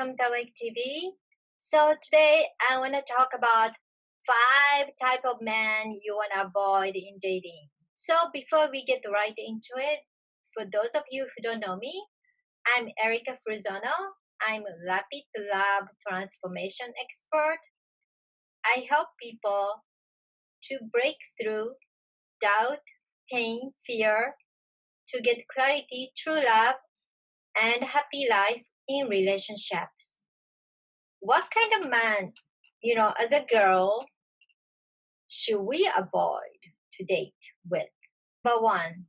welcome to Awake TV. So today I want to talk about 5 type of men you want to avoid in dating. So before we get right into it, for those of you who don't know me, I'm Erica Frizono. I'm a Rapid Love Transformation expert. I help people to break through doubt, pain, fear, to get clarity, true love, and happy life in relationships. What kind of man, as a girl, should we avoid to date with? Number one,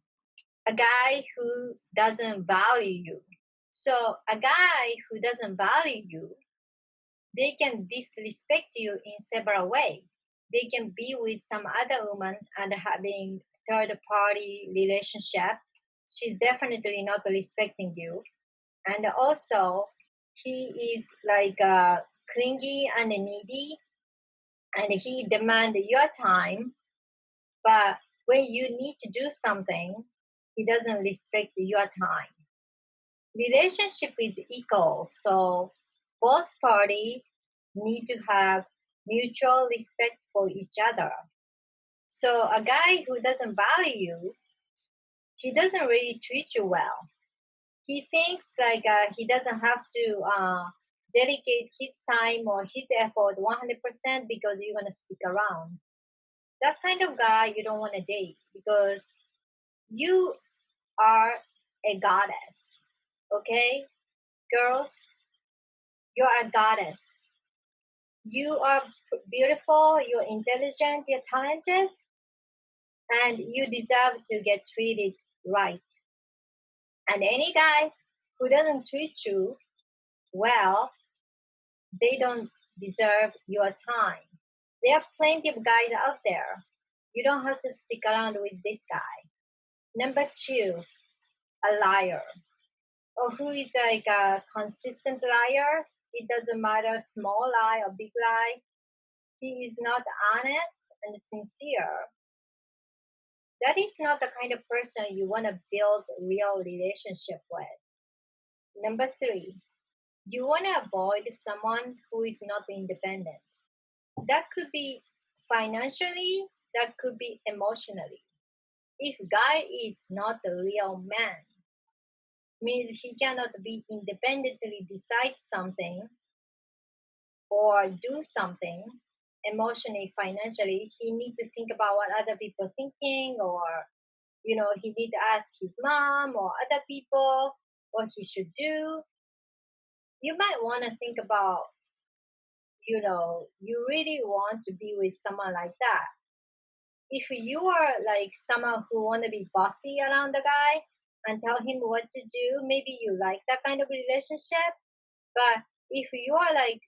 a guy who doesn't value you. So a guy who doesn't value you, they can disrespect you in several ways. They can be with some other woman and having third party relationship. She's definitely not respecting you. And also, he is like clingy and needy, and he demands your time. But when you need to do something, he doesn't respect your time. Relationship is equal, so both parties need to have mutual respect for each other. So a guy who doesn't value you, he doesn't really treat you well. He thinks like he doesn't have to dedicate his time or his effort 100% because you're going to stick around. That kind of guy you don't want to date because you are a goddess, okay? Girls, you're a goddess. You are beautiful, you're intelligent, you're talented, and you deserve to get treated right. And any guy who doesn't treat you well, they don't deserve your time. There are plenty of guys out there. You don't have to stick around with this guy. Number 2, a liar. Or who is like a consistent liar. It doesn't matter, small lie or big lie. He is not honest and sincere. That is not the kind of person you want to build a real relationship with. Number 3, you want to avoid someone who is not independent. That could be financially, that could be emotionally. If guy is not a real man, means he cannot be independently decide something or do something emotionally, financially. He need to think about what other people thinking, or he need to ask his mom or other people what he should do. You might want to think about, you really want to be with someone like that. If you are like someone who want to be bossy around the guy and tell him what to do, maybe you like that kind of relationship. But if you are like,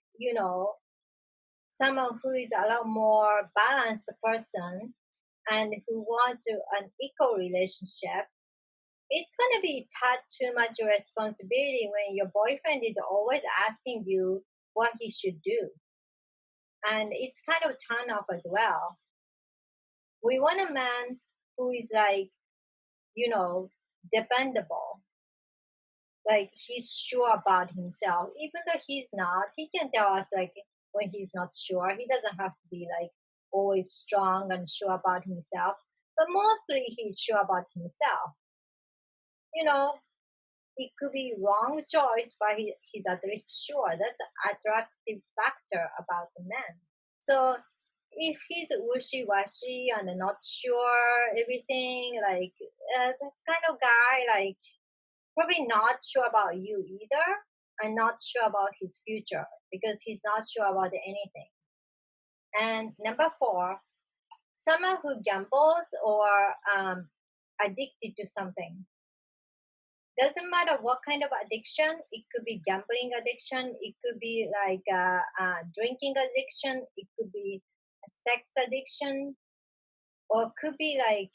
someone who is a lot more balanced person and who want to an equal relationship, it's going to be too much responsibility when your boyfriend is always asking you what he should do. And it's kind of turn off as well. We want a man who is like, dependable. Like he's sure about himself. Even though he's not, he can tell us like when he's not sure. He doesn't have to be like always strong and sure about himself. But mostly he's sure about himself. It could be wrong choice, but he's at least sure. That's an attractive factor about the man. So if he's wishy-washy and not sure everything, like that's kind of guy, like probably not sure about you either, and not sure about his future because he's not sure about anything. And number 4, someone who gambles or addicted to something. Doesn't matter what kind of addiction. It could be gambling addiction. It could be like drinking addiction. It could be a sex addiction, or could be like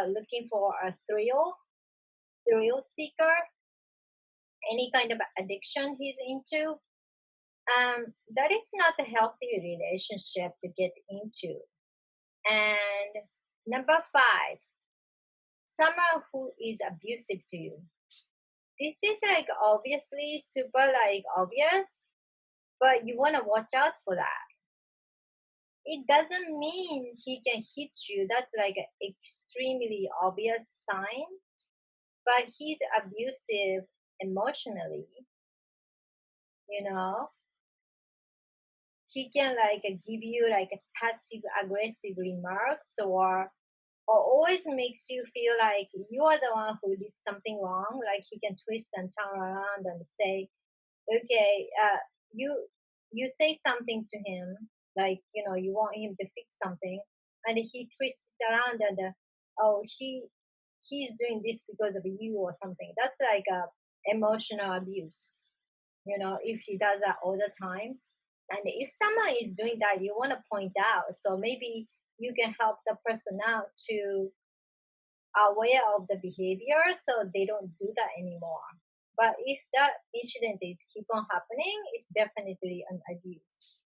looking for a thrill seeker. Any kind of addiction he's into. That is not a healthy relationship to get into. And number 5, someone who is abusive to you. This is like obviously super like obvious, but you want to watch out for that. It doesn't mean he can hit you. That's like an extremely obvious sign, but he's abusive emotionally, you know. He can like give you like a passive aggressive remarks or always makes you feel like you are the one who did something wrong. Like he can twist and turn around and say, okay, you you say something to him, like you want him to fix something, and he twists it around and oh he's doing this because of you or something. That's like a emotional abuse. If he does that all the time, and if someone is doing that, you want to point out. So maybe you can help the person out to aware of the behavior so they don't do that anymore. But if that incident is keep on happening, it's definitely an abuse.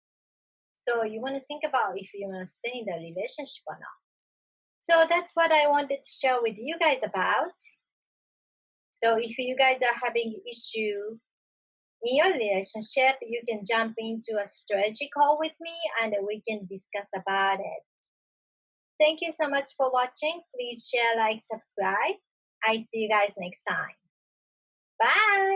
So you want to think about if you want to stay in the relationship or not. So that's what I wanted to share with you guys about. So if you guys are having issue in your relationship, you can jump into a strategy call with me and we can discuss about it. Thank you so much for watching. Please share, like, subscribe. I see you guys next time. Bye.